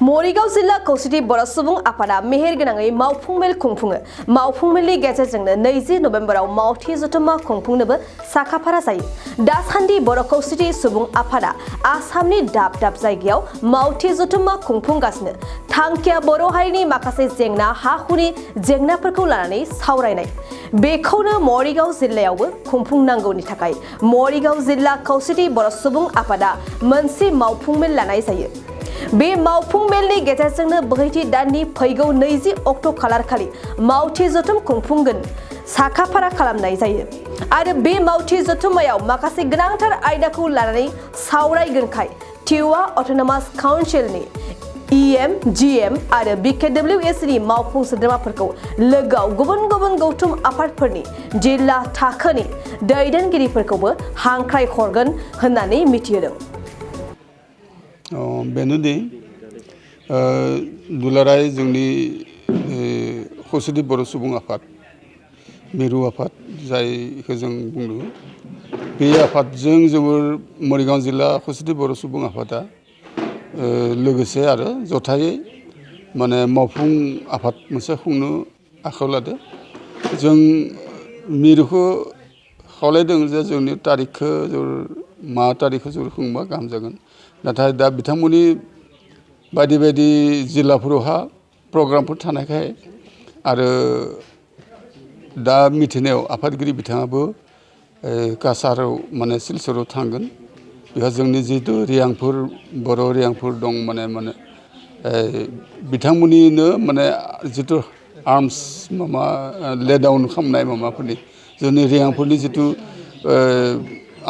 मरिगाव जिल्ला खौसेथि बर' सुबुं आफादा मेहेरगोनाङै मावफुं मेल खुंफुङो। मावफुं मेलनि गेजेरजोंनो 20 नबेम्बराव मावथि जथुम्मा खुंफुंनोबो साखाफारा जायो। दासान्दि बर' खौसेथि सुबुं आफादा आसामनि दाब दाब जायगायाव मावथि जथुम्मा खुंफुंगासिनो। थांखिया बर' हारिनि माखासे जेंना हा-हुनि जेंनाफोरखौ लानानै सावरायनाय। बेखौनो मरिगाव जिल्लायावबो खुंफुंनांगौनि थाखाय मरिगाव जिल्ला खौसेथि बर' सुबुं आफादा मोनसे मावफुं मेल लानाय जायो। बे मावफुं मेलनि गेजेरजोंनो बोहैथि दाननि फैगौ 20 अक्ट' खालारखालि मावथि जथुम खुंफुंगोन साखाफारा खालामनाय जायो। आरो बे मावथि जथुम्मायाव माखासे गोनांथार आयदाखौ लानानै सावरायगोनखाय टिवा अट'नमास काउन्सिलनि EM, GM आरो BKWSनि मावफुं सोद्रोमाफोरखौ लोगोआव गुबुन गुबुन गौथुम आफादफोरनि जिल्ला थाखोनि दैदेनगिरिफोरखौबो हांख्राय हरगोन होननानै मिथिहोदों। बेनोदि दुलाराय जोंनि खौसेथि बर' सुबुं आफाद मिरु आफाद जायखौ जों बुङो बे आफादजों जोबोर मरिगाव जिल्ला खौसेथि बर' सुबुं आफादा लोगोसे आरो जथायै माने मावफुं आफाद मोनसे खुंनो आखायाव लादो। जों मिरुखौ खावलायदों जे जोंनि तारिखखौ मा तारिखखौ जों खुंबा गाहाम जागोन। नाथाय दा बिथांमोननि बायदि बायदि जिल्लाफोरावहा प्रग्रामफोर थानायखाय आरो दा मिथिनायाव आफादगिरि बिथाङाबो काछाराव माने सिलचराव थांगोन। बेहा जोंनि जिहेतु रियांफोर बर' रियांफोर दं माने बिथांमोननिनो माने जिथु आर्मस माबा लेडाउन खालामनाय माबाफोरनि जोंनि रियांफोरनि जिथु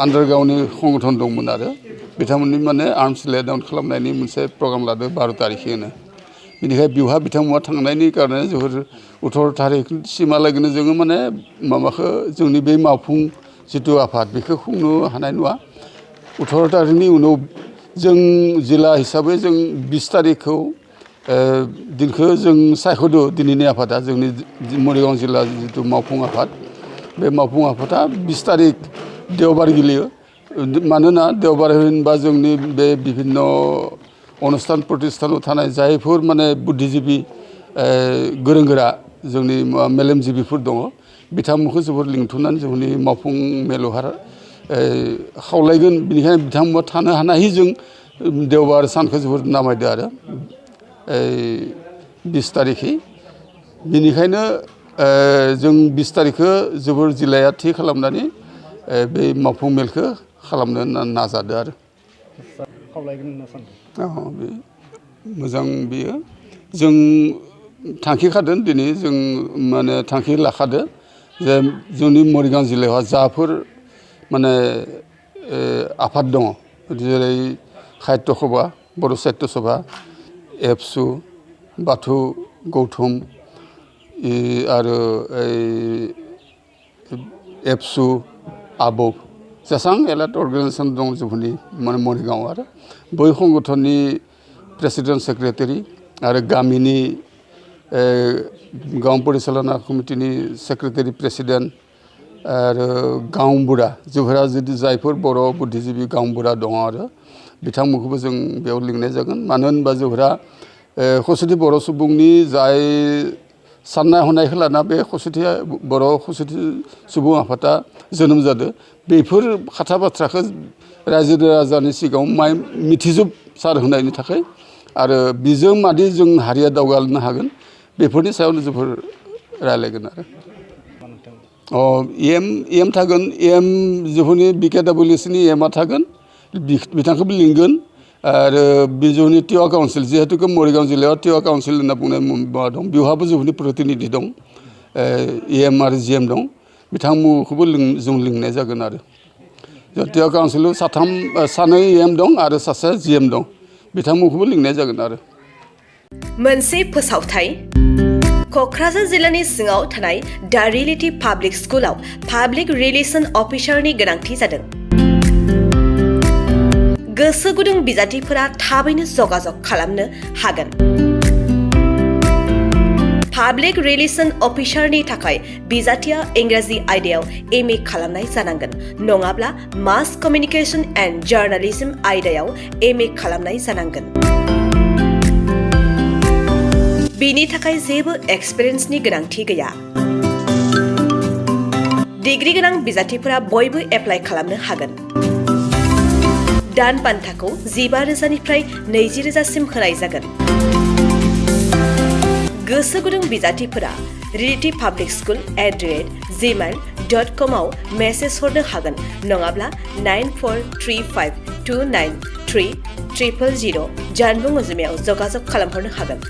आन्डारग्राउन्डनि संगठन दंमोन आरो बिथांमोननि माने आर्मस लेडाउन खालामनायनि मोनसे प्रग्राम लादो 12 तारिखैनो। बेनिखायनो बेवहा बिथांमोना थांनायनि कारणे जोबोर 18 तारिखसिमहालागैनो जोङो माने माबाखौ जोंनि बे मावफुं जिथु आफाद बेखौ खुंनो हानाय नङा। 18 तारिखनि उनाव जों जिल्ला हिसाबै जों 20 तारिखखौ दिनखौ जों सायख'दो दिनैनि आफादा जोंनि मरिगाव जिल्ला जिथु मावफुं आफाद बे मावफुं आफादा 20 तारिख देवबार गोलैयो। मानोना देवबार होनबा जोंनि बे बिभिन्न अनुस्थान प्रतिष्ठानाव थानाय जायफोर माने बुद्धिजिबि गोरों गोरा जोंनि मेलेमजिबिफोर दङ बिथांमोनखौ जोबोर लिंथुमनानै जोंनि मावफुं मेलावहाय खावलायगोन। बेनिखायनो बिथांमोना थानो हानाय जों देवबार सानखौ जोबोर नामायदो आरो 20 तारिखै। बेनिखायनो जों 20 तारिखखौ जोबोर जिल्लाया थि खालामनानै बे मावफुं मेलखौ खालामनो नाजादो आरो। बे मोजां बेयो जों थांखि खादों दिनै जों माने थांखि लाखादो जे जोंनि मरिगाव जिल्लायाव जाफोर माने आफाद दङ जेरै साहित्य सभा बर' साहित्य सभा एबसु बाथौ गौथुम आरो एबसु आबौ जेसां एलाइट अर्गेनाइजेसन दं जोंनि माने मरिगाव आरो बै संगठननि प्रेसिडेन्ट सेक्रेटारि आरो गामिनि गांव परिचालना कमिटिनि सेक्रेटारि प्रेसिडेन्ट आरो गांबुरा जोंहा जुदि जायफोर बर' बुद्धिजिबि गांबुरा दङ आरो बिथांमोनखौबो जों बेयाव लिंनाय जागोन। मानो होनबा जोंहा खौसेथि बर' सुबुंनि जाय साननाय हनायखौ लाना बे बर' खौसेथि सुबुं आफादा जोनोम जादों बेफोर खोथा बाथ्राखौ रायजो राजानि सिगाङाव मिथिजोबसार होनायनि थाखाय आरो बिजों मादि जों हारिया दावगालांनो हागोन बेफोरनि सायावनो जोबोर रायलायगोन आरो। एम थागोन एम जोंनि BKWSनि एमआ थागोन बिथांखौबो लिंगोन आरो बिजौनि टिवा काउन्सिल जिहेतु मरिगाव जिल्लायाव टिवा काउन्सिल होनना बुंनाय माबा दं बेवहाबो जोंनि प्रतिनिधि दं EM आरो GM दं बिथांमोनखौबो जों लिंनाय जागोन आरो। टिवा काउन्सिलाव सानै EM दं आरो सासे GM दं बिथांमोनखौबो लिंनाय जागोन आरो। मोनसे फोसावथाय क'क्राझार जिल्लानि सिङाव थानाय दा रियेलिटी पाब्लिक स्कुलाव पाब्लिक रिलेशन अफिसारनि गोनांथि जादों। गोसो गुदुं बिजाथिफोरा थाबैनो जगाजग खालामनो हागोन। पाब्लिक रिलेशन अफिसारनि थाखाय बिजाथिया इंराजि आयदायाव MA खालामनाय जानांगोन नङाब्ला मास कमिउनिकेशन एन्ड जार्नालिज्म आयदायाव MA खालामनाय जानांगोन। बिनि थाखाय जेबो एक्सपिरियेन्सनि गोनांथि गैया। डिग्री गोनां बिजाथिफोरा बयबो एप्लाइ खालामनो हागोन। दान बान्थाखौ 15,000निफ्राय 20,000सिम होनाय जागोन। गोसो गुदुं बिजाथिफोरा relativepublicschool@gmail.com आव मेसेज हरनो हागोन नङाब्ला 9435293000 जानबुं अनजिमायाव जगाजग खालामहरनो हागोन।